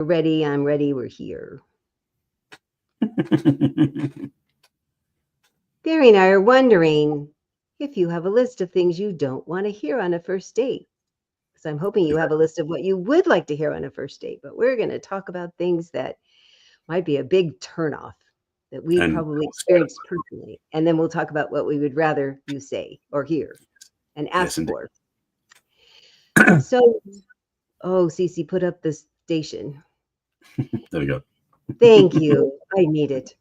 Ready, I'm ready, we're here. Barry and I are wondering if you have a list of things you don't want to hear on a first date. Because I'm hoping you have a list of what you would like to hear on a first date, but we're going to talk about things that might be a big turnoff that we probably experienced personally. And then we'll talk about what we would rather you say or hear and ask for. So, Cece, put up the station. There we go. Thank you. I need it.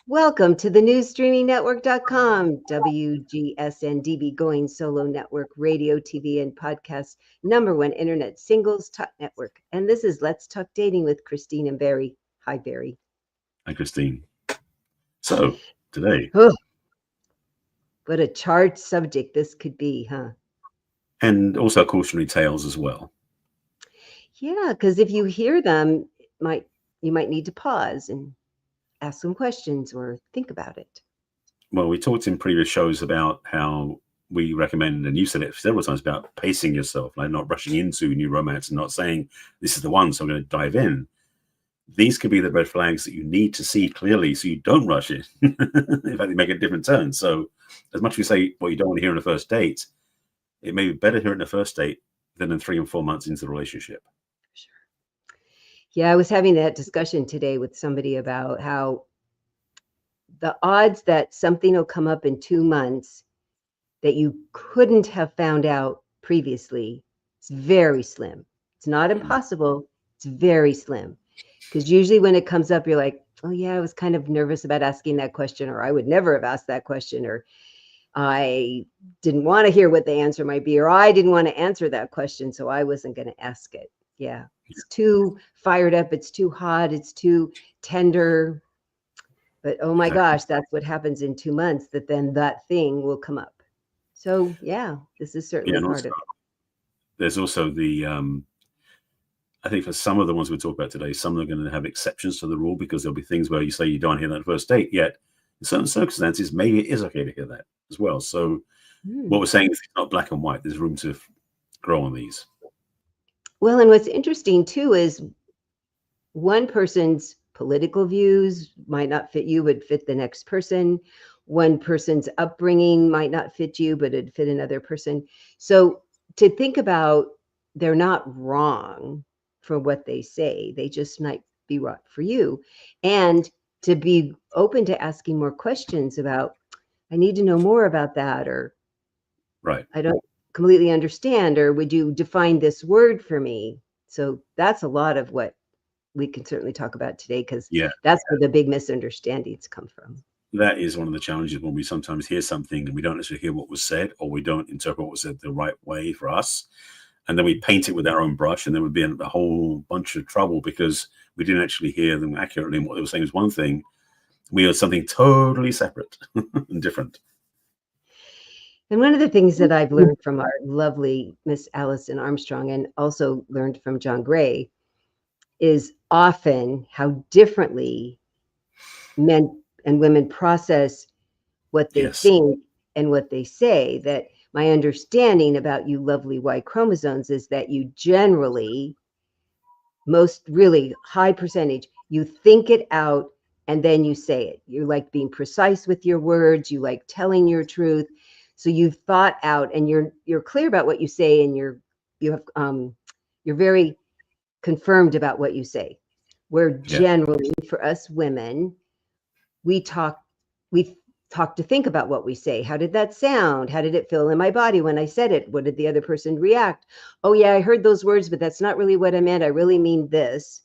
Welcome to the newsstreamingnetwork.com, WGSN-DB Going Solo Network, radio, TV, and podcast, #1 internet singles talk network. And this is Let's Talk Dating with Christine and Barry. Hi, Barry. Hi, Christine. So, today. What a charged subject this could be, huh? And also cautionary tales as well. Yeah, because if you hear them, you might need to pause and ask some questions or think about it. Well, we talked in previous shows about how we recommend, and you said it several times, about pacing yourself, like not rushing into new romance and not saying, this is the one, so I'm going to dive in. These could be the red flags that you need to see clearly so you don't rush it. In fact, they make a different turn. So as much as we say what you don't want to hear on a first date, it may be better to hear it in a first date than in 3 and 4 months into the relationship. Sure. Yeah, I was having that discussion today with somebody about how the odds that something will come up in 2 months that you couldn't have found out previously is very slim. It's not impossible. It's very slim. Because usually when it comes up, you're like, oh, yeah, I was kind of nervous about asking that question, or I would never have asked that question, or I didn't want to hear what the answer might be, or I didn't want to answer that question, so I wasn't going to ask it. Yeah, it's too fired up. It's too hot. It's too tender. But oh my gosh, that's what happens in 2 months, that then that thing will come up. So yeah, this is certainly part of it. There's also the, I think for some of the ones we talk about today, some are going to have exceptions to the rule because there'll be things where you say you don't hear that first date yet. In certain circumstances, maybe it is okay to hear that as well. So what we're saying is it's not black and white. There's room to grow on these. Well, and what's interesting too is one person's political views might not fit you, would fit the next person. One person's upbringing might not fit you, but it'd fit another person. So to think about, they're not wrong for what they say. They just might be right for you. And to be open to asking more questions about, I need to know more about that, or right, I don't completely understand, or would you define this word for me? So that's a lot of what we can certainly talk about today, because that's where the big misunderstandings come from. That is one of the challenges when we sometimes hear something and we don't necessarily hear what was said, or we don't interpret what was said the right way for us. And then we paint it with our own brush, and then we'd be in a whole bunch of trouble because we didn't actually hear them accurately. And what they were saying was one thing. We heard something totally separate and different. And one of the things that I've learned from our lovely Miss Allison Armstrong, and also learned from John Gray, is often how differently men and women process what they think and what they say. That my understanding about you lovely Y chromosomes is that you generally, most really high percentage, you think it out and then you say it. You like being precise with your words. You like telling your truth. So you've thought out and you're clear about what you say, and you're very confirmed about what you say. Where generally for us women, we talk to think about what we say. How did that sound? How did it feel in my body when I said it? What did the other person react? Oh yeah, I heard those words, but that's not really what I meant. I really mean this.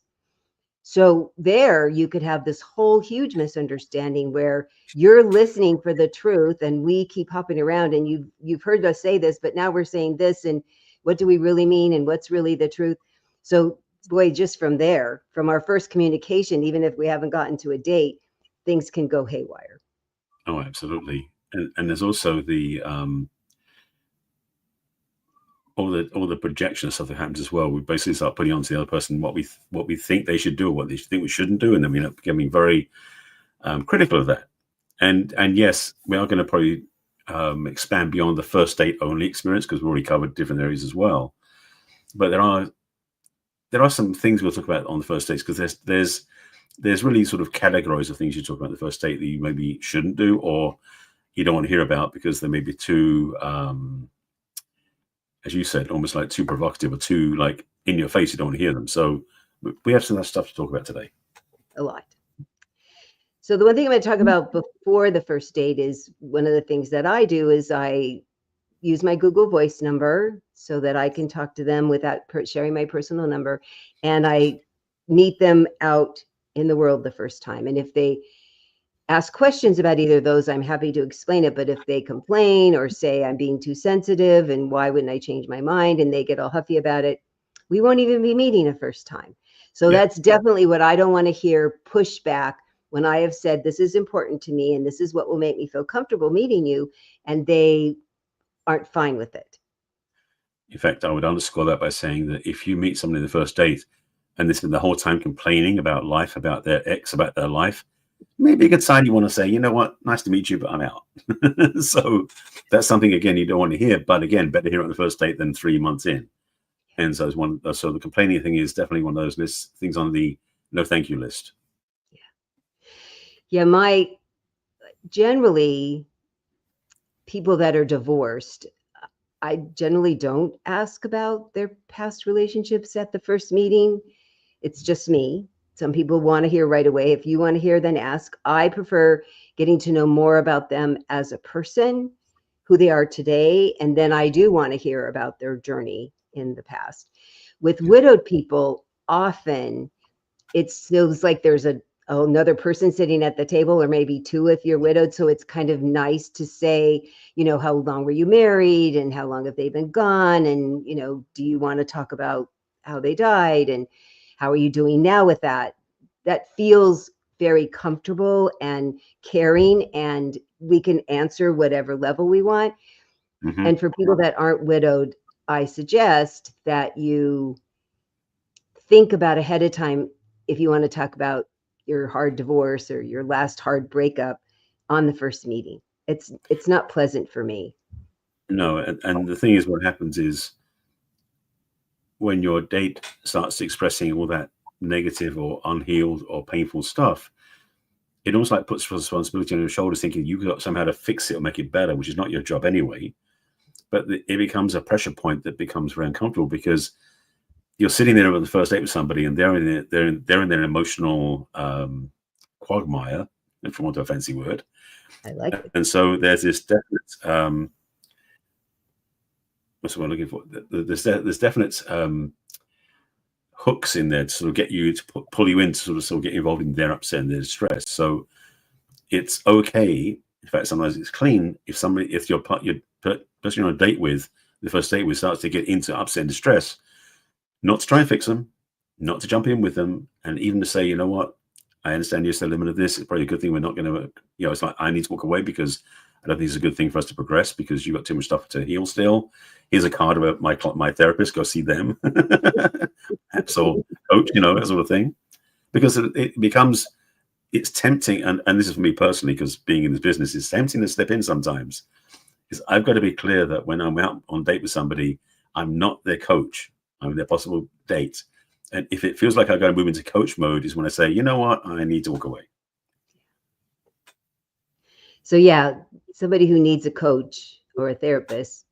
So there you could have this whole huge misunderstanding where you're listening for the truth and we keep hopping around, and you've heard us say this, but now we're saying this, and what do we really mean, and what's really the truth? So boy, just from there, from our first communication, even if we haven't gotten to a date, things can go haywire. Oh, absolutely. And there's also the all the projection stuff that happens as well. We basically start putting onto the other person what we think they should do, or what they think we shouldn't do, and then we end up becoming very critical of that. And yes, we are going to probably expand beyond the first date only experience, because we've already covered different areas as well. But there are there are some things we'll talk about on the first dates, because there's really sort of categories of things you talk about in the first date that you maybe shouldn't do, or you don't want to hear about because they may be too, as you said, almost like too provocative or too like in your face. You don't want to hear them. So we have some stuff to talk about today. A lot. So the one thing I'm going to talk about before the first date is, one of the things that I do is I use my Google Voice number so that I can talk to them without sharing my personal number. And I meet them out in the world the first time. And if they ask questions about either of those, I'm happy to explain it. But if they complain or say I'm being too sensitive and why wouldn't I change my mind, and they get all huffy about it, we won't even be meeting a first time. So that's definitely what I don't want to hear, pushback, when I have said this is important to me and this is what will make me feel comfortable meeting you, and they aren't fine with it. In fact, I would underscore that by saying that if you meet somebody in the first date and they've been the whole time complaining about life, about their ex, about their life, maybe a good sign you want to say, you know what, nice to meet you, but I'm out. So that's something, again, you don't want to hear. But again, better hear it on the first date than 3 months in. And so so the complaining thing is definitely one of those things on the no thank you list. Yeah, generally, people that are divorced, I generally don't ask about their past relationships at the first meeting. It's just me. Some people want to hear right away. If you want to hear, then ask. I prefer getting to know more about them as a person, who they are today, and then I do want to hear about their journey in the past. With widowed people, often it feels like there's another person sitting at the table, or maybe two if you're widowed. So it's kind of nice to say, how long were you married and how long have they been gone? And, do you want to talk about how they died and how are you doing now with that? That feels very comfortable and caring, and we can answer whatever level we want. Mm-hmm. And for people that aren't widowed, I suggest that you think about ahead of time if you want to talk about your hard divorce or your last hard breakup on the first meeting. It's not pleasant for me. No, and the thing is, what happens is when your date starts expressing all that negative or unhealed or painful stuff, it almost like puts responsibility on your shoulders, thinking you've got somehow to fix it or make it better, which is not your job anyway. But it becomes a pressure point that becomes very uncomfortable, because you're sitting there on the first date with somebody and they're in their emotional quagmire, if you want a fancy word. I like it. And so there's this definite what's what I'm looking for? There's definite hooks in there to sort of get you to pull you in to sort of get you involved in their upset and their distress. So it's okay. In fact, sometimes it's clean if your person you're on a date with, the first date with, starts to get into upset and distress, not to try and fix them, not to jump in with them, and even to say, you know what, I understand you're still limited this. It's probably a good thing we're not going to, it's like, I need to walk away because I don't think it's a good thing for us to progress because you've got too much stuff to heal still. Here's a card about my therapist, go see them. So coach, that sort of thing. Because it's tempting, and this is for me personally, because being in this business, it's tempting to step in sometimes. Is I've got to be clear that when I'm out on date with somebody, I'm not their coach. I'm their possible date. And if it feels like I've got to move into coach mode, is when I say, you know what, I need to walk away. So yeah, somebody who needs a coach or a therapist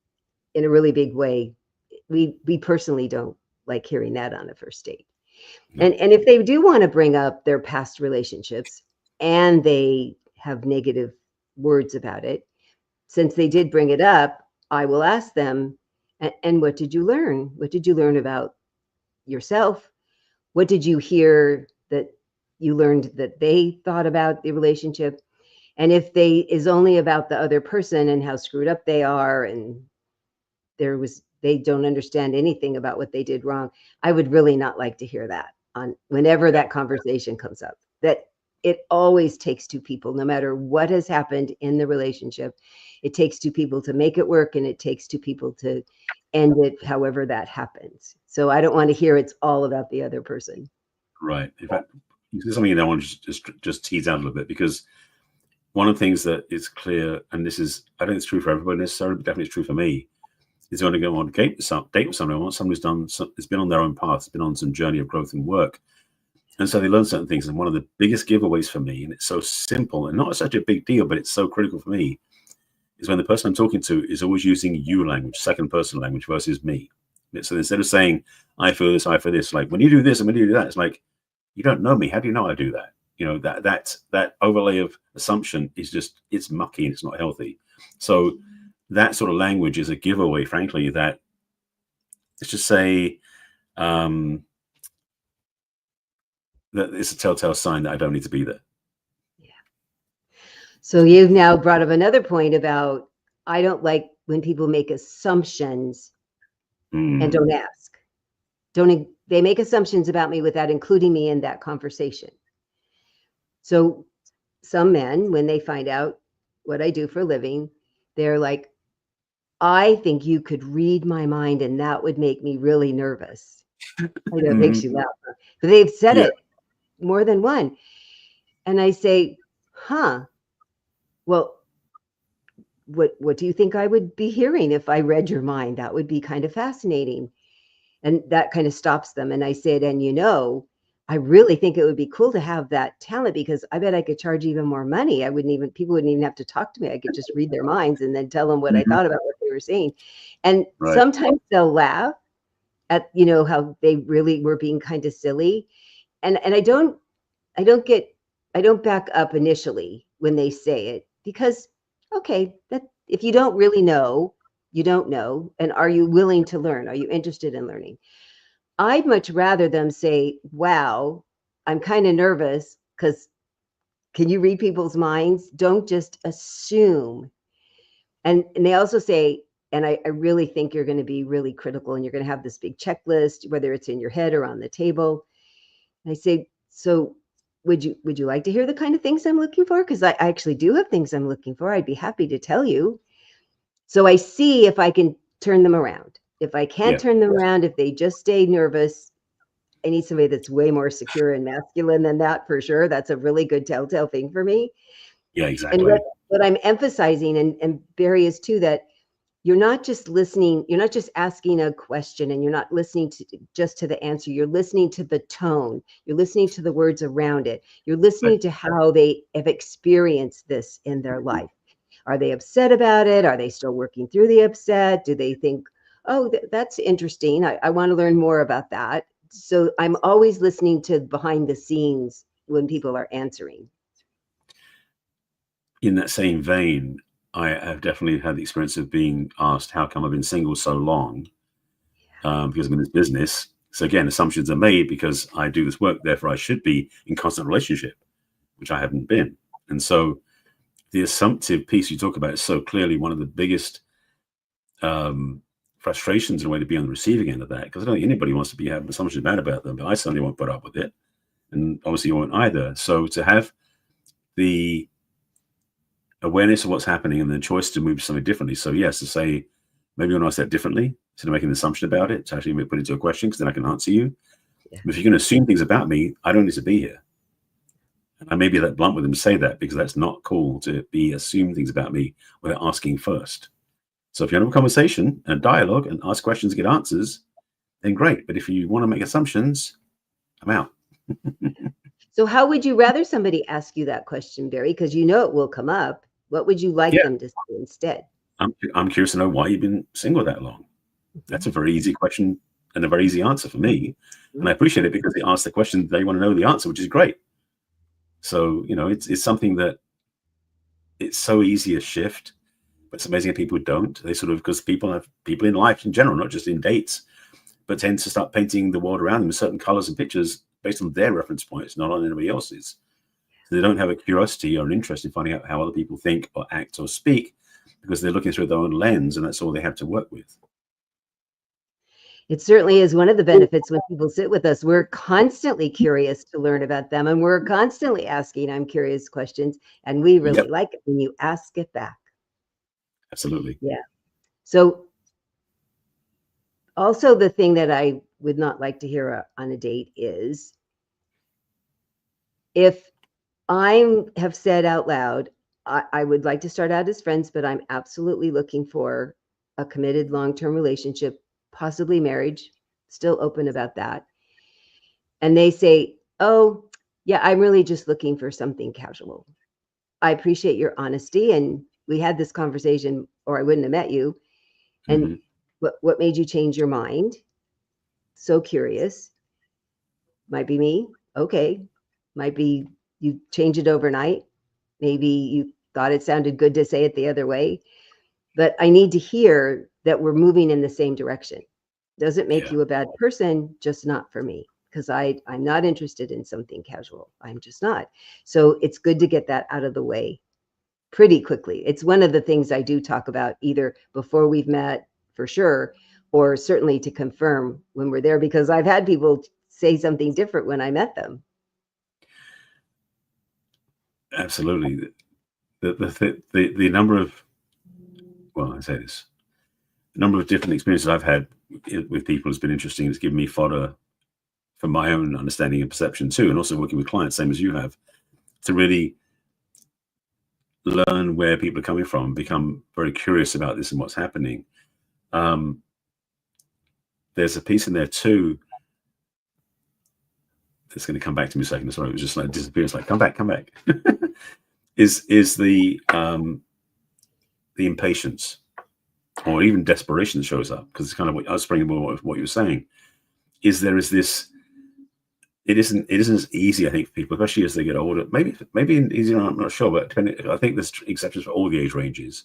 in a really big way, we personally don't like hearing that on a first date. No. And if they do want to bring up their past relationships and they have negative words about it, since they did bring it up, I will ask them, and what did you learn? What did you learn about yourself? What did you hear that you learned that they thought about the relationship? And if is only about the other person and how screwed up they are, and they don't understand anything about what they did wrong, I would really not like to hear that on whenever that conversation comes up. That it always takes two people, no matter what has happened in the relationship. It takes two people to make it work, and it takes two people to end it, however that happens. So I don't want to hear it's all about the other person. Right. In fact, this is something that I want to just tease out a little bit, because one of the things that is clear, and this is, I don't think it's true for everybody necessarily, but definitely it's true for me, is going to go on a date with somebody. I want somebody has been on their own path, has been on some journey of growth and work. And so they learn certain things. And one of the biggest giveaways for me, and it's so simple and not such a big deal, but it's so critical for me, is when the person I'm talking to is always using you language, second person language versus me. So instead of saying, I feel this, like when you do this and when you do that, it's like, you don't know me. How do you know I do that? You know, that overlay of assumption is just, it's mucky and it's not healthy. So that sort of language is a giveaway, frankly, that let's just say, that it's a telltale sign that I don't need to be there. Yeah. So you've now brought up another point about, I don't like when people make assumptions and don't ask. They make assumptions about me without including me in that conversation. So some men, when they find out what I do for a living, they're like, I think you could read my mind and that would make me really nervous. I know it makes you laugh, but they've said it more than one. And I say, well, what do you think I would be hearing if I read your mind? That would be kind of fascinating. And that kind of stops them. And I said, and I really think it would be cool to have that talent, because I bet I could charge even more money. People wouldn't even have to talk to me. I could just read their minds and then tell them what I thought about what they were saying. And sometimes they'll laugh at, how they really were being kind of silly. And I don't back up initially when they say it, because, okay, that if you don't really know, you don't know. And are you willing to learn? Are you interested in learning? I'd much rather them say, wow, I'm kind of nervous because can you read people's minds? Don't just assume. And they also say, and I really think you're going to be really critical and you're going to have this big checklist, whether it's in your head or on the table. And I say, so would you like to hear the kind of things I'm looking for? Because I actually do have things I'm looking for. I'd be happy to tell you. So I see if I can turn them around. If I can't turn them around, if they just stay nervous, I need somebody that's way more secure and masculine than that, for sure. That's a really good telltale thing for me. Yeah, exactly. And what I'm emphasizing, and Barry, is too, that you're not just listening, you're not just asking a question and you're not listening just to the answer. You're listening to the tone. You're listening to the words around it. You're listening to how they have experienced this in their life. Are they upset about it? Are they still working through the upset? Do they think, oh, that's interesting. I want to learn more about that. So I'm always listening to behind the scenes when people are answering. In that same vein, I have definitely had the experience of being asked, how come I've been single so long? Because I'm in this business. So again, assumptions are made because I do this work, therefore I should be in constant relationship, which I haven't been. And so the assumptive piece you talk about is so clearly one of the biggest frustrations in a way to be on the receiving end of that, because I don't think anybody wants to be having assumptions bad about them, but I certainly won't put up with it. And obviously you won't either. So to have the awareness of what's happening and the choice to move something differently. So yes, to say, maybe you want to ask that differently, instead of making an assumption about it, to actually put it into a question, because then I can answer you. Yeah. If you're going to assume things about me, I don't need to be here. And I may be that blunt with them to say that, because that's not cool to be assume things about me without asking first. So if you have a conversation and a dialogue and ask questions, get answers, then great. But if you want to make assumptions, I'm out. So how would you rather somebody ask you that question, Barry? Because it will come up. What would you like them to say instead? I'm curious to know why you've been single that long. That's a very easy question and a very easy answer for me. And I appreciate it because they ask the question, they want to know the answer, which is great. So, it's something that it's so easy to shift, but it's amazing that people don't. They sort of, because people in life in general, not just in dates, but tend to start painting the world around them with certain colors and pictures based on their reference points, not on anybody else's. So they don't have a curiosity or an interest in finding out how other people think or act or speak, because they're looking through their own lens, and that's all they have to work with. It certainly is one of the benefits when people sit with us. We're constantly curious to learn about them, and we're constantly asking I'm curious questions, and we really like it when you ask it back. Absolutely. Yeah. So also the thing that I would not like to hear on a date is if I have said out loud, I would like to start out as friends, but I'm absolutely looking for a committed long-term relationship, possibly marriage, still open about that. And they say, oh, yeah, I'm really just looking for something casual. I appreciate your honesty. And we had this conversation or I wouldn't have met you. And what made you change your mind? So curious. Might be me. Okay. Might be you change it overnight. Maybe you thought it sounded good to say it the other way. But I need to hear that we're moving in the same direction. Doesn't make you a bad person, just not for me. Because I'm not interested in something casual. I'm just not. So it's good to get that out of the way pretty quickly. It's one of the things I do talk about either before we've met for sure, or certainly to confirm when we're there, because I've had people say something different when I met them. Absolutely. The number of, well, I say this, the number of different experiences I've had with people has been interesting. It's given me fodder for my own understanding and perception too, and also working with clients, same as you have, to really learn where people are coming from, become very curious about this and what's happening. There's a piece in there too that's going to come back to me a second. Sorry, it was just like disappears, like come back. is the impatience or even desperation that shows up, because it's kind of what I was bringing more what you were saying. Is this? It isn't as easy, I think, for people, especially as they get older. Maybe easier. I'm not sure, but I think there's exceptions for all the age ranges,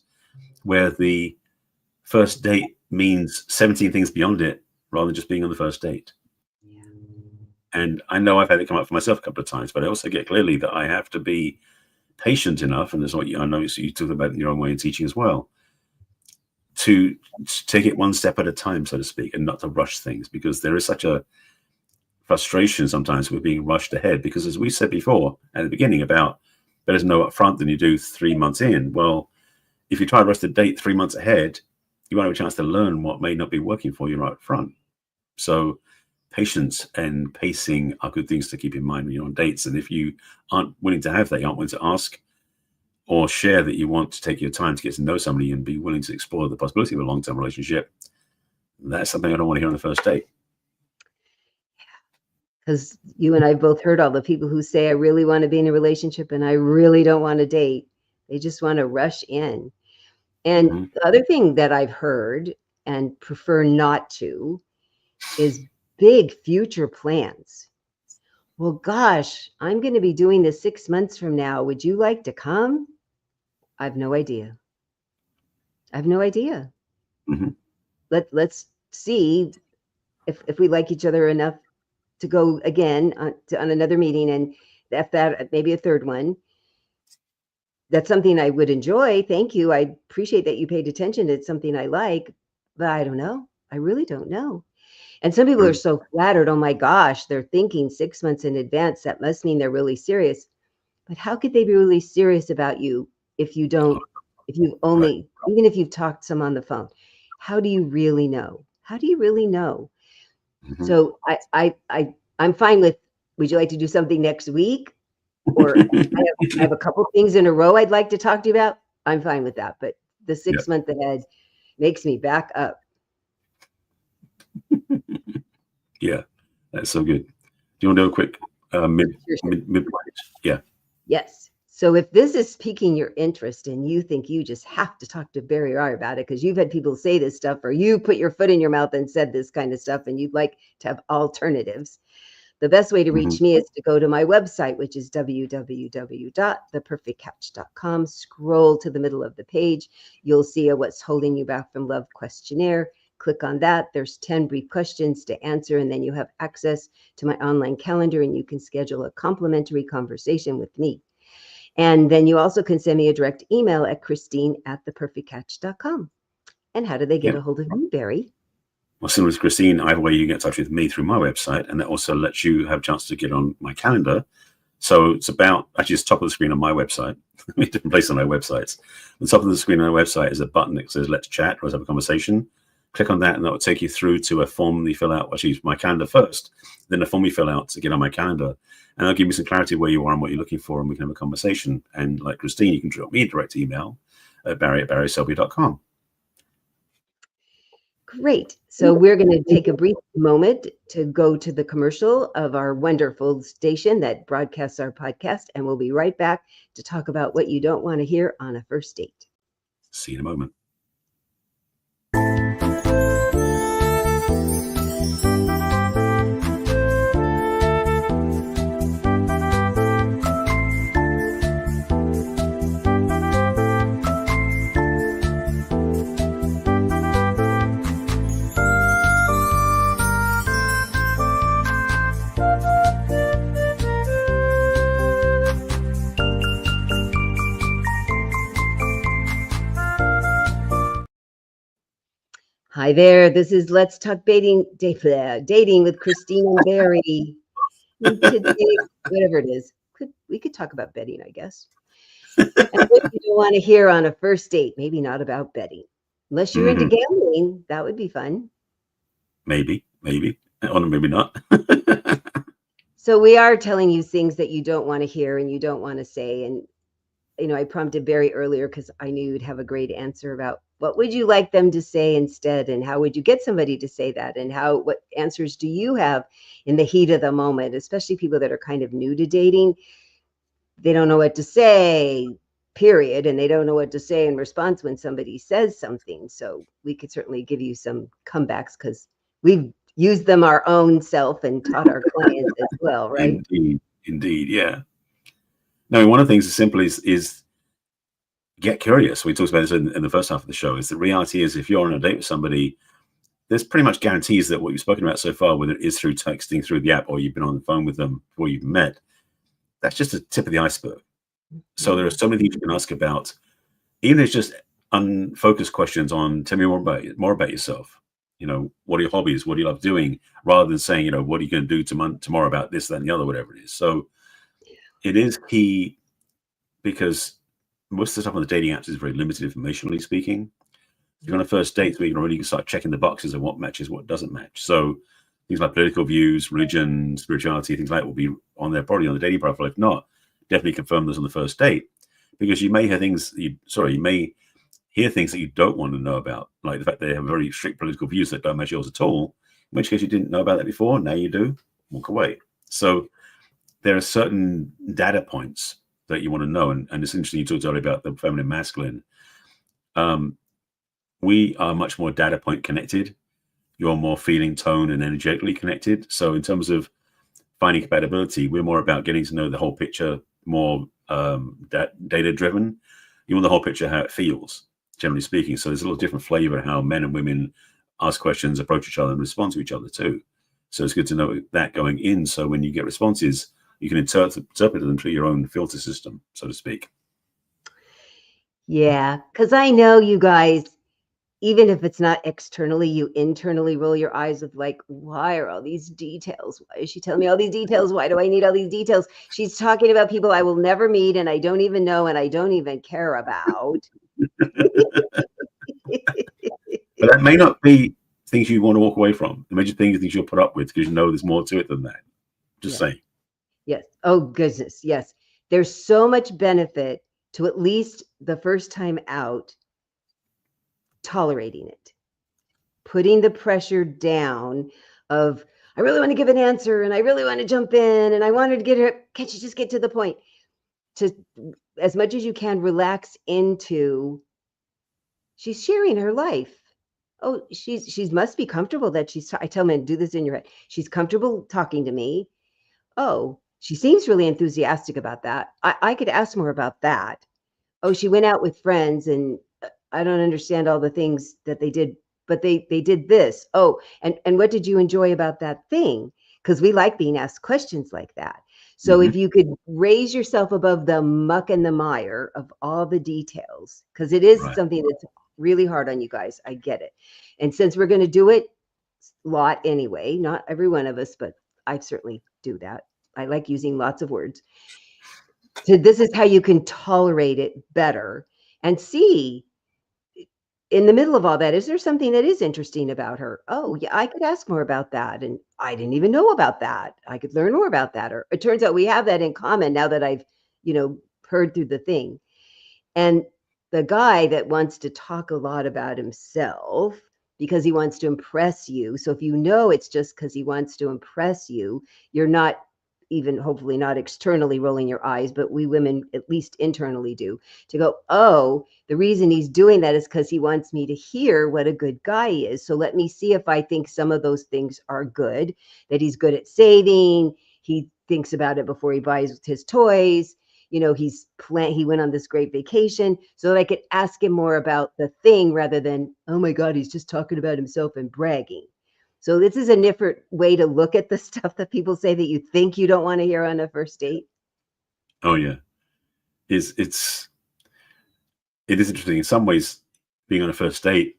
where the first date means 17 things beyond it, rather than just being on the first date. Yeah. And I know I've had it come up for myself a couple of times, but I also get clearly that I have to be patient enough, and there's what I know you talk about in your own way of teaching as well, to take it one step at a time, so to speak, and not to rush things, because there is such a frustration sometimes with being rushed ahead, because as we said before at the beginning about better to know up front than you do 3 months in. Well, if you try to rush the date 3 months ahead, you won't have a chance to learn what may not be working for you right up front. So patience and pacing are good things to keep in mind when you're on dates. And if you aren't willing to have that, you aren't willing to ask or share that you want to take your time to get to know somebody and be willing to explore the possibility of a long-term relationship, that's something I don't want to hear on the first date. Because you and I both heard all the people who say, I really want to be in a relationship and I really don't want to date. They just want to rush in. And the other thing that I've heard and prefer not to is big future plans. Well, gosh, I'm going to be doing this 6 months from now. Would you like to come? I have no idea. Let's see if we like each other enough to go again on another meeting, and that maybe a third one. That's something I would enjoy. Thank you. I appreciate that you paid attention. It's something I like, but I don't know. I really don't know. And some people are so flattered. Oh my gosh, they're thinking 6 months in advance. That must mean they're really serious. But how could they be really serious about you if you don't, if you've only, even if you've talked some on the phone? How do you really know? How do you really know? So I'm fine with, would you like to do something next week? Or I have a couple things in a row I'd like to talk to you about. I'm fine with that. But the 6 month ahead makes me back up. Yeah, that's so good. Do you want to do a quick mid? Yeah. Yes. So if this is piquing your interest and you think you just have to talk to Barry R about it because you've had people say this stuff, or you put your foot in your mouth and said this kind of stuff, and you'd like to have alternatives, the best way to reach me is to go to my website, which is www.theperfectcouch.com. Scroll to the middle of the page. You'll see a What's Holding You Back from Love questionnaire. Click on that. There's 10 brief questions to answer, and then you have access to my online calendar, and you can schedule a complimentary conversation with me. And then you also can send me a direct email at Christine@theperfectcouch.com. And how do they get a hold of you, Barry? Well, similar to Christine, either way, you can get in touch with me through my website, and that also lets you have a chance to get on my calendar. So it's about, actually, it's top of the screen on my website. Different place on my websites. The top of the screen on my website is a button that says Let's Chat, or Let's Have a Conversation. Click on that, and that will take you through to a form you fill out. Actually, my calendar first, then a form you fill out to get on my calendar. And I'll give you some clarity where you are and what you're looking for, and we can have a conversation. And like Christine, you can drop me a direct email at barry@barryselby.com. Great. So we're going to take a brief moment to go to the commercial of our wonderful station that broadcasts our podcast, and we'll be right back to talk about what you don't want to hear on a first date. See you in a moment. Hi there. This is Let's Talk Dating with Christine and Barry. And today, whatever it is, we could talk about betting, I guess. And what you don't want to hear on a first date, maybe not about betting. Unless you're into gambling, that would be fun. Maybe, or maybe not. So we are telling you things that you don't want to hear and you don't want to say. And, you know, I prompted Barry earlier because I knew you'd have a great answer about what would you like them to say instead, and how would you get somebody to say that, and what answers do you have in the heat of the moment, especially people that are kind of new to dating. They don't know what to say, period, and they don't know what to say in response when somebody says something. So we could certainly give you some comebacks because we've used them our own self and taught our clients as well, right? Indeed, yeah. No, one of the things as simple is get curious. We talked about this in the first half of the show. Is the reality is if you're on a date with somebody, there's pretty much guarantees that what you've spoken about so far, whether it is through texting, through the app, or you've been on the phone with them before you've met, that's just the tip of the iceberg. So there are so many things you can ask about, even if it's just unfocused questions on, tell me more about yourself. You know, what are your hobbies? What do you love doing? Rather than saying, you know, what are you going to do tomorrow about this, that, and the other, whatever it is. So it is key because most of the stuff on the dating apps is very limited informationally speaking. If you're on a first date, we can already start checking the boxes of what matches, what doesn't match. So things like political views, religion, spirituality, things like that will be on there, probably on the dating profile. If not, definitely confirm those on the first date, because you may hear things. You may hear things that you don't want to know about, like the fact they have very strict political views that don't match yours at all. In which case, you didn't know about that before. Now you do. Walk away. So there are certain data points that you want to know, and it's interesting you talked earlier about the feminine, masculine. We are much more data point connected. You're more feeling, tone, and energetically connected. So in terms of finding compatibility, we're more about getting to know the whole picture, more data driven. You want the whole picture, how it feels, generally speaking. So there's a little different flavor in how men and women ask questions, approach each other, and respond to each other too. So it's good to know that going in. So when you get responses, you can interpret them through your own filter system, so to speak. Yeah, because I know you guys, even if it's not externally, you internally roll your eyes with like, why are all these details? Why is she telling me all these details? Why do I need all these details? She's talking about people I will never meet and I don't even know and I don't even care about. But that may not be things you want to walk away from. It may just be things you'll put up with because you know there's more to it than that. Just saying. Yes. Oh, goodness. Yes. There's so much benefit to at least the first time out tolerating it, putting the pressure down of, I really want to give an answer and I really want to jump in and I wanted to get her. Can't you just get to the point? To as much as you can relax into, she's sharing her life. Oh, she's must be comfortable that I tell men, do this in your head. She's comfortable talking to me. Oh, she seems really enthusiastic about that. I could ask more about that. Oh, she went out with friends and I don't understand all the things that they did, but they did this. Oh, and what did you enjoy about that thing? Because we like being asked questions like that. So if you could raise yourself above the muck and the mire of all the details, because it is something that's really hard on you guys. I get it. And since we're going to do it a lot anyway, not every one of us, but I certainly do that. I like using lots of words. So this is how you can tolerate it better and see in the middle of all that, is there something that is interesting about her? Oh, yeah, I could ask more about that. And I didn't even know about that. I could learn more about that. Or it turns out we have that in common now that I've, heard through the thing. And the guy that wants to talk a lot about himself, because he wants to impress you. So if you know it's just because he wants to impress you, you're not even, hopefully not externally rolling your eyes, but we women at least internally do, to go, oh, the reason he's doing that is because he wants me to hear what a good guy is. So let me see if I think some of those things are good, that he's good at saving, he thinks about it before he buys his toys, you know, he went on this great vacation, so that I could ask him more about the thing rather than, oh my God, he's just talking about himself and bragging. So this is a different way to look at the stuff that people say that you think you don't want to hear on a first date. Oh yeah, it is interesting in some ways. Being on a first date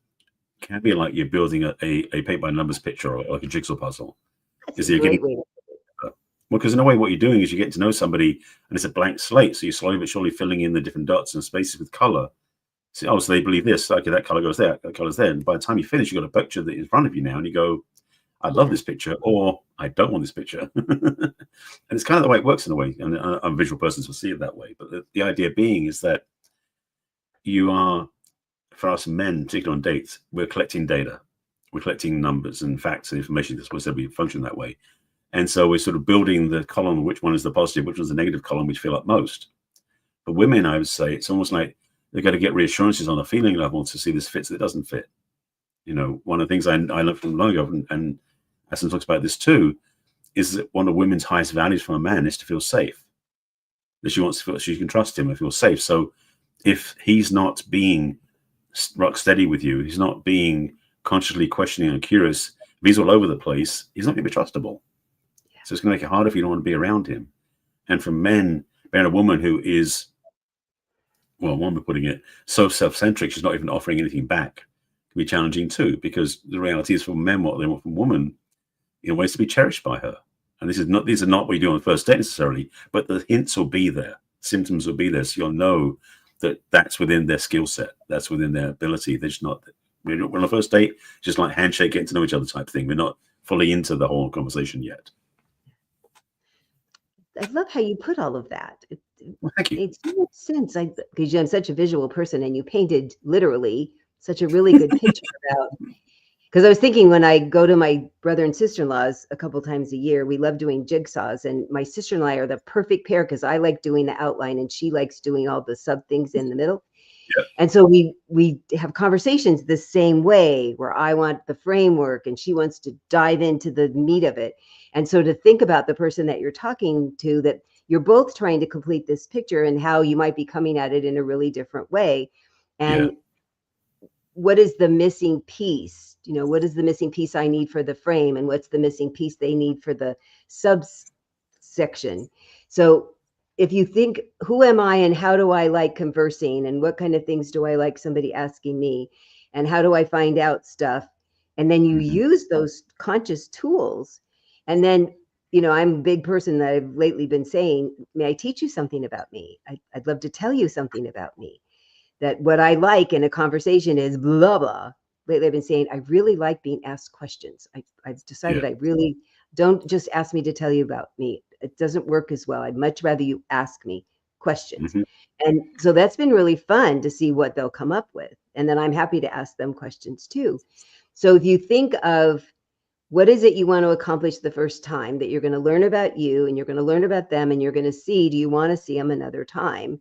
can be like you're building a paint by numbers picture or like a jigsaw puzzle. That's a great way. Well, because in a way, what you're doing is you're getting to know somebody, and it's a blank slate. So you're slowly but surely filling in the different dots and spaces with color. So, oh, so they believe this. Okay, that color goes there. That color's there. And by the time you finish, you've got a picture that is in front of you now, and you go, I love this picture, or I don't want this picture. And it's kind of the way it works in a way. And I'm a visual person, so I see it that way. But the idea being is that you are, for us men, particularly on dates, we're collecting data. We're collecting numbers and facts and information. That's what we function that way. And so we're sort of building the column, which one is the positive, which one's the negative column, which feel up most. For women, I would say it's almost like they've got to get reassurances on a feeling level to see this fits, that doesn't fit. You know, one of the things I learned from long ago, and Aston talks about this too, is that one of women's highest values from a man is to feel safe. That she wants to feel she can trust him and feel safe. So if he's not being rock steady with you, he's not being consciously questioning and curious, if he's all over the place, he's not going to be trustable. Yeah. So it's going to make it harder if you don't want to be around him. And for men, being a woman who is, well, one way putting it, so self-centric, she's not even offering anything back, can be challenging too, because the reality is for men, what they want from women, in ways to be cherished by her. And these are not what you do on the first date necessarily, but the hints will be there, symptoms will be there, so you'll know that that's within their skill set, that's within their ability. They're just not, we're on a first date, just like handshake, getting to know each other type thing. We're not fully into the whole conversation yet. I love how you put all of that. Well, thank you. It makes sense, because I'm such a visual person, and you painted literally such a really good picture about. Because I was thinking, when I go to my brother and sister-in-law's a couple times a year, we love doing jigsaws, and my sister-in-law are the perfect pair because I like doing the outline and she likes doing all the sub things in the middle. Yeah. And so we have conversations the same way, where I want the framework and she wants to dive into the meat of it. And so to think about the person that you're talking to, that you're both trying to complete this picture, and how you might be coming at it in a really different way. And what is the missing piece? You know, what is the missing piece I need for the frame, and what's the missing piece they need for the subsection? So if you think, who am I and how do I like conversing, and what kind of things do I like somebody asking me, and how do I find out stuff? And then you use those conscious tools. And then, you know, I'm a big person that I've lately been saying, may I teach you something about me? I'd love to tell you something about me. That what I like in a conversation is blah, blah. Lately I've been saying, I really like being asked questions. I've decided I really don't just ask me to tell you about me. It doesn't work as well. I'd much rather you ask me questions. And so that's been really fun to see what they'll come up with. And then I'm happy to ask them questions too. So if you think of what is it you want to accomplish the first time, that you're going to learn about you and you're going to learn about them, and you're going to see, do you want to see them another time?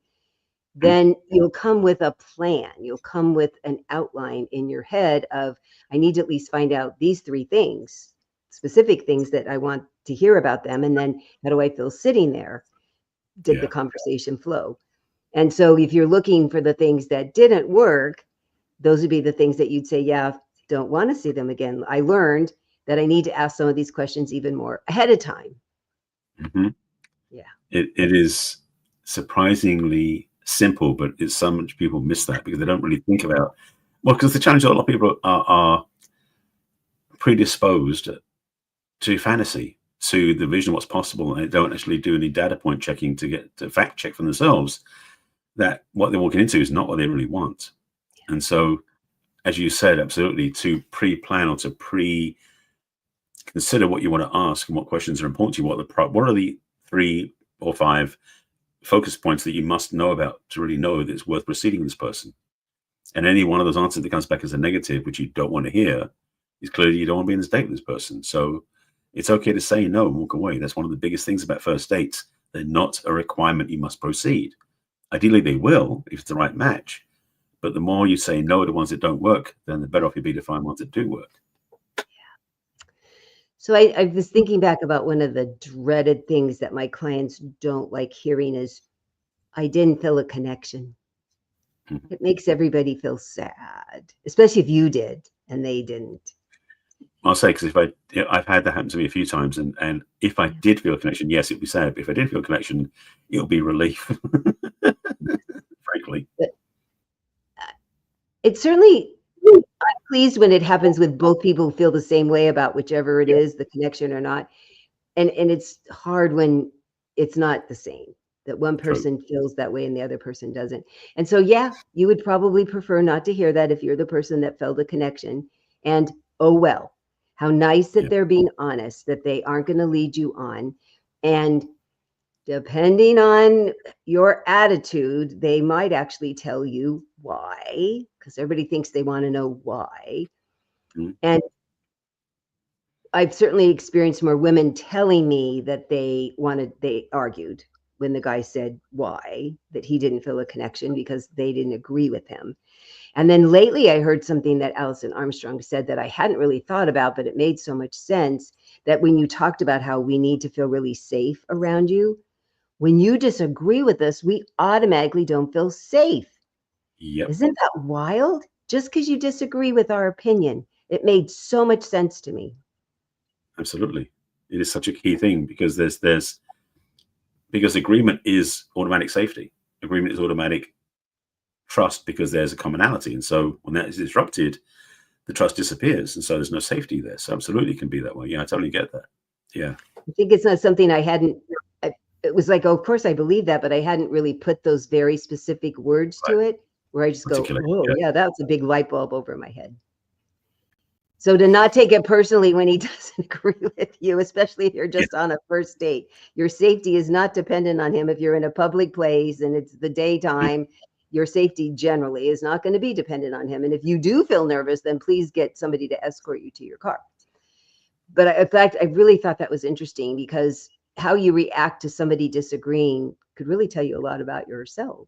Then you'll come with a plan. You'll come with an outline in your head of, I need to at least find out these 3 things, specific things that I want to hear about them. And then how do I feel sitting there? Did the conversation flow? And so if you're looking for the things that didn't work, those would be the things that you'd say, yeah, don't want to see them again. I learned that I need to ask some of these questions even more ahead of time. Yeah. It is surprisingly simple, but it's so much people miss that because they don't really think about, well, because the challenge, a lot of people are predisposed to fantasy, to the vision of what's possible, and they don't actually do any data point checking to get to fact check for themselves that what they're walking into is not what they really want. And so, as you said, absolutely, to pre-plan or to consider what you want to ask and what questions are important to you, what are the 3 or 5 focus points that you must know about to really know that it's worth proceeding with this person. And any one of those answers that comes back as a negative, which you don't want to hear, is clearly you don't want to be in this date with this person. So it's okay to say no and walk away. That's one of the biggest things about first dates. They're not a requirement you must proceed. Ideally, they will if it's the right match. But the more you say no to the ones that don't work, then the better off you'll be to find ones that do work. So I was thinking back about one of the dreaded things that my clients don't like hearing is, I didn't feel a connection. It makes everybody feel sad, especially if you did and they didn't. I'll say, because I've had that happen to me a few times, and if I did feel a connection, yes, it'd be sad. But if I did feel a connection, it'll be relief, frankly. But it certainly, I'm pleased when it happens with both people who feel the same way about whichever it is, the connection or not. And it's hard when it's not the same, that one person feels that way and the other person doesn't. And so, yeah, you would probably prefer not to hear that if you're the person that felt a connection. And oh, well, how nice that they're being honest, that they aren't going to lead you on. And depending on your attitude, they might actually tell you why, because everybody thinks they want to know why. And I've certainly experienced more women telling me that they argued when the guy said why, that he didn't feel a connection because they didn't agree with him. And then lately I heard something that Alison Armstrong said that I hadn't really thought about, but it made so much sense, that when you talked about how we need to feel really safe around you, when you disagree with us, we automatically don't feel safe. Isn't that wild? Just because you disagree with our opinion. It made so much sense to me. Absolutely. It is such a key thing, because because agreement is automatic safety. Agreement is automatic trust, because there's a commonality. And so when that is disrupted, the trust disappears. And so there's no safety there. So absolutely can be that way. Yeah, I totally get that. Yeah. I think it's not something it was like, oh, of course I believe that, but I hadn't really put those very specific words to it, where I just go, oh, yeah, that's a big light bulb over my head. So to not take it personally when he doesn't agree with you, especially if you're just on a first date. Your safety is not dependent on him. If you're in a public place and it's the daytime, your safety generally is not going to be dependent on him. And if you do feel nervous, then please get somebody to escort you to your car. But in fact, I really thought that was interesting, because how you react to somebody disagreeing could really tell you a lot about yourself.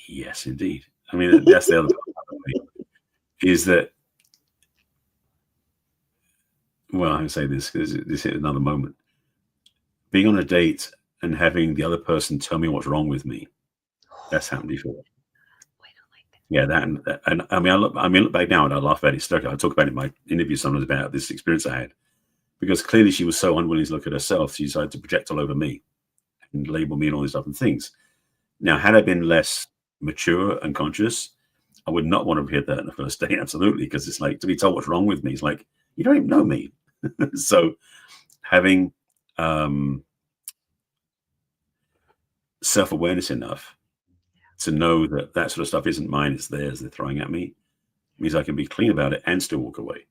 Yes, indeed. I mean, that's the other part, is that, well, I can say this because this hit another moment. Being on a date and having the other person tell me what's wrong with me, that's happened before. I don't like that. Yeah, and I mean, I look back now and I laugh at it. I talk about it in my interview sometimes about this experience I had, because clearly she was so unwilling to look at herself, she decided to project all over me and label me and all these other things. Now, had I been less mature and conscious, I would not want to hear that in the first date, absolutely, because it's like, to be told what's wrong with me, it's like, you don't even know me. So having self-awareness enough to know that that sort of stuff isn't mine, it's theirs, they're throwing at me, means I can be clean about it and still walk away.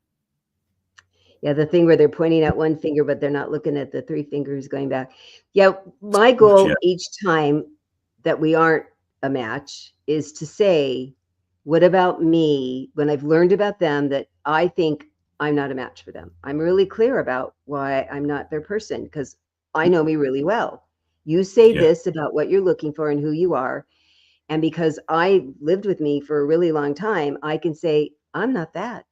Yeah, the thing where they're pointing at one finger, but they're not looking at the three fingers going back. Yeah, my goal each time that we aren't a match is to say, what about me, when I've learned about them that I think I'm not a match for them? I'm really clear about why I'm not their person, because I know me really well. You say this about what you're looking for and who you are. And because I lived with me for a really long time, I can say, I'm not that.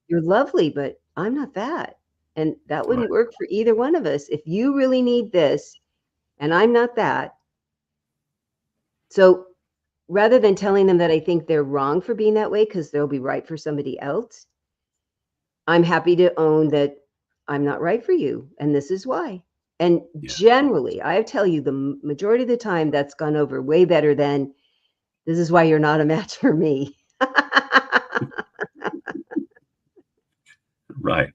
You're lovely, but I'm not that. And that wouldn't work for either one of us. If you really need this and I'm not that. So rather than telling them that I think they're wrong for being that way, because they'll be right for somebody else, I'm happy to own that I'm not right for you. And this is why. And generally, I tell you, the majority of the time, that's gone over way better than, this is why you're not a match for me. Right.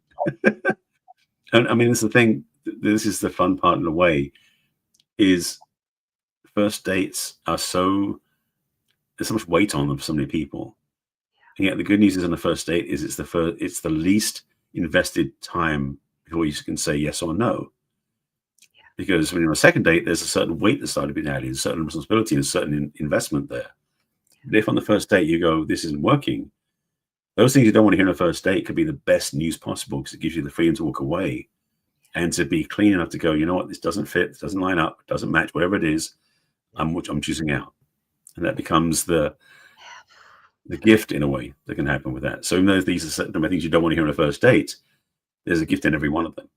And I mean, it's the thing, this is the fun part in a way, is first dates are there's so much weight on them for so many people. And yet the good news is on the first date is it's the least invested time before you can say yes or no. Because when you're on a second date, there's a certain weight that started being added, a certain responsibility, and a certain investment there. But if on the first date you go, this isn't working, those things you don't want to hear on a first date could be the best news possible, because it gives you the freedom to walk away and to be clean enough to go, you know what, this doesn't fit, this doesn't line up, doesn't match, whatever it is, I'm choosing out. And that becomes the gift, in a way, that can happen with that. So even though these are certain things you don't want to hear on a first date, there's a gift in every one of them.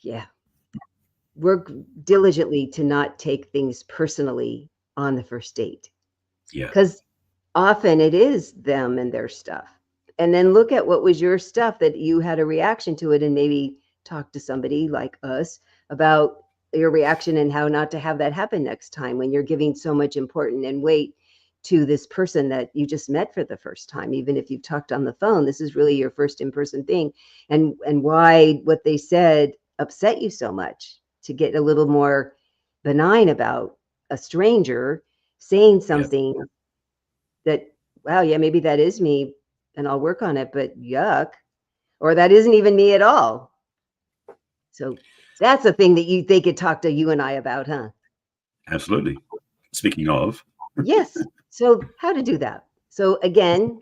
Yeah. Work diligently to not take things personally on the first date. Yeah. Because often it is them and their stuff. And then look at what was your stuff that you had a reaction to it, and maybe talk to somebody like us about your reaction and how not to have that happen next time when you're giving so much importance and weight to this person that you just met for the first time. Even if you've talked on the phone, this is really your first in-person thing, and why what they said upset you so much, to get a little more benign about a stranger saying something that, wow, yeah, maybe that is me and I'll work on it, but yuck, or that isn't even me at all. So that's a thing that they could talk to you and I about, huh? Absolutely. Speaking of. Yes. So how to do that. So again,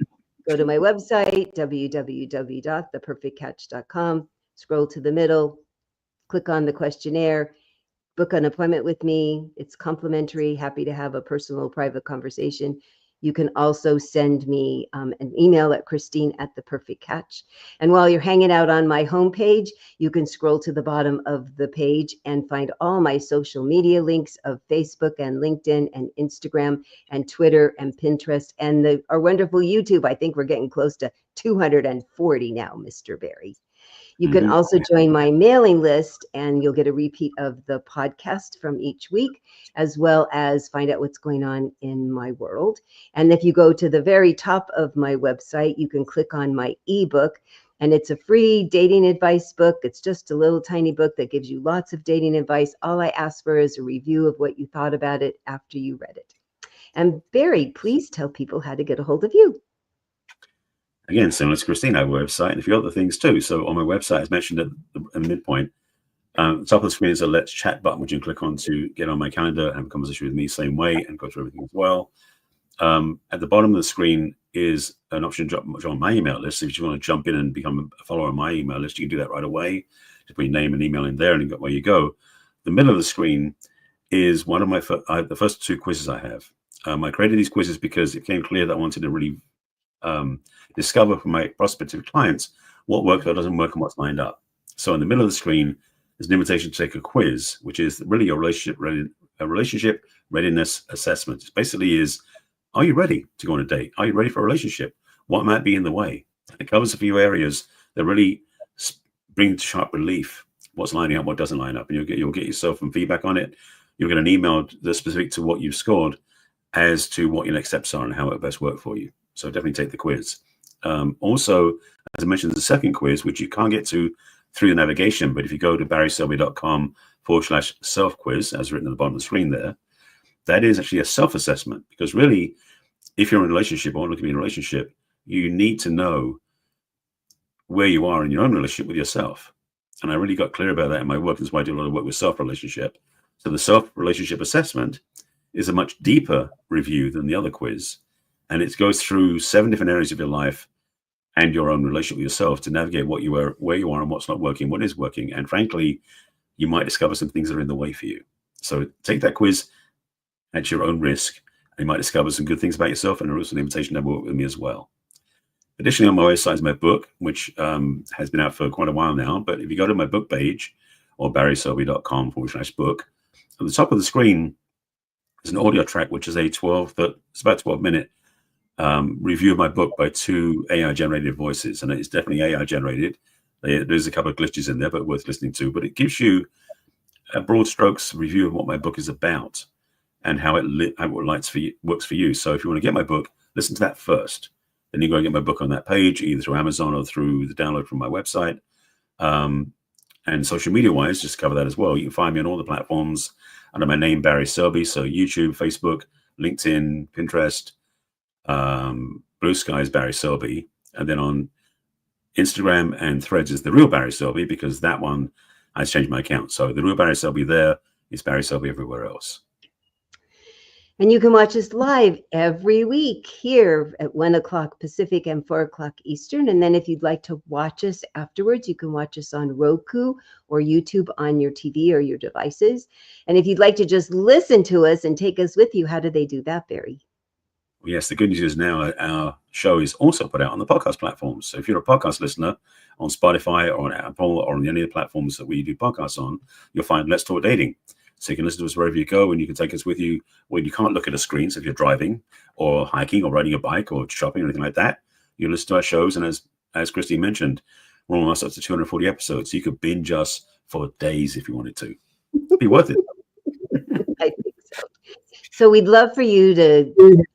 go to my website, www.theperfectcatch.com, scroll to the middle, click on the questionnaire, book an appointment with me. It's complimentary. Happy to have a personal, private conversation. You can also send me an email at Christine@theperfectcatch. And while you're hanging out on my homepage, you can scroll to the bottom of the page and find all my social media links of Facebook and LinkedIn and Instagram and Twitter and Pinterest and our wonderful YouTube. I think we're getting close to 240 now, Mr. Barry. You can also join my mailing list, and you'll get a repeat of the podcast from each week, as well as find out what's going on in my world. And if you go to the very top of my website, you can click on my ebook, and it's a free dating advice book. It's just a little tiny book that gives you lots of dating advice. All I ask for is a review of what you thought about it after you read it. And Barry, please tell people how to get a hold of you. Again, similar to Christine, I have a website and a few other things too. So on my website, as mentioned at the midpoint, top of the screen is a Let's Chat button, which you can click on to get on my calendar, have a conversation with me same way, and go through everything as well. At the bottom of the screen is an option to join my email list. So if you want to jump in and become a follower on my email list, you can do that right away. Just put your name and email in there, and you where you go. The middle of the screen is one of my the first two quizzes I have. I created these quizzes because it became clear that I wanted to really discover from my prospective clients what works, what doesn't work, and what's lined up. So in the middle of the screen is an invitation to take a quiz, which is really your relationship readiness assessment. It basically is, are you ready to go on a date? Are you ready for a relationship? What might be in the way? It covers a few areas that really bring to sharp relief what's lining up, what doesn't line up, and you'll get yourself some feedback on it. You'll get an email that's specific to what you've scored as to what your next steps are and how it best work for you. So definitely take the quiz. Also, as I mentioned, there's a second quiz, which you can't get to through the navigation, but if you go to barryselby.com/self-quiz, as written at the bottom of the screen there, that is actually a self-assessment, because really, if you're in a relationship or looking to be in a relationship, you need to know where you are in your own relationship with yourself. And I really got clear about that in my work. That's why I do a lot of work with self-relationship. So the self-relationship assessment is a much deeper review than the other quiz. And it goes through 7 different areas of your life and your own relationship with yourself to navigate where you are and what's not working, what is working. And frankly, you might discover some things that are in the way for you. So take that quiz at your own risk. You might discover some good things about yourself, and also an invitation to work with me as well. Additionally, on my website is my book, which has been out for quite a while now. But if you go to my book page, or barryselby.com/book, at the top of the screen is an audio track, which is it's about 12-minute review of my book by 2 AI-generated voices. And it's definitely AI-generated. There's a couple of glitches in there, but worth listening to. But it gives you a broad strokes review of what my book is about and how it works for you. So if you want to get my book, listen to that first. Then you go and get my book on that page, either through Amazon or through the download from my website. And social media-wise, just cover that as well. You can find me on all the platforms under my name, Barry Selby. So YouTube, Facebook, LinkedIn, Pinterest, Blue Sky is Barry Selby. And then on Instagram and Threads is The Real Barry Selby, because that one has changed my account. So The Real Barry Selby there is Barry Selby everywhere else. And you can watch us live every week here at 1 o'clock Pacific and 4 o'clock Eastern. And then if you'd like to watch us afterwards, you can watch us on Roku or YouTube on your TV or your devices. And if you'd like to just listen to us and take us with you, how do they do that, Barry? Yes, the good news is now our show is also put out on the podcast platforms. So if you're a podcast listener on Spotify or on Apple or on any of the platforms that we do podcasts on, you'll find Let's Talk Dating. So you can listen to us wherever you go, and you can take us with you when you can't look at a screen. So if you're driving or hiking or riding a bike or shopping or anything like that, you listen to our shows. And as Christy mentioned, we're almost up to 240 episodes. So you could binge us for days if you wanted to. It'd be worth it. I think so. So we'd love for you to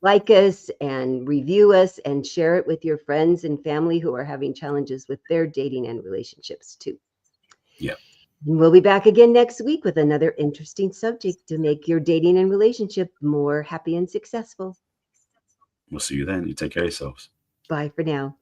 like us and review us and share it with your friends and family who are having challenges with their dating and relationships too. Yeah. And we'll be back again next week with another interesting subject to make your dating and relationship more happy and successful. We'll see you then. You take care of yourselves. Bye for now.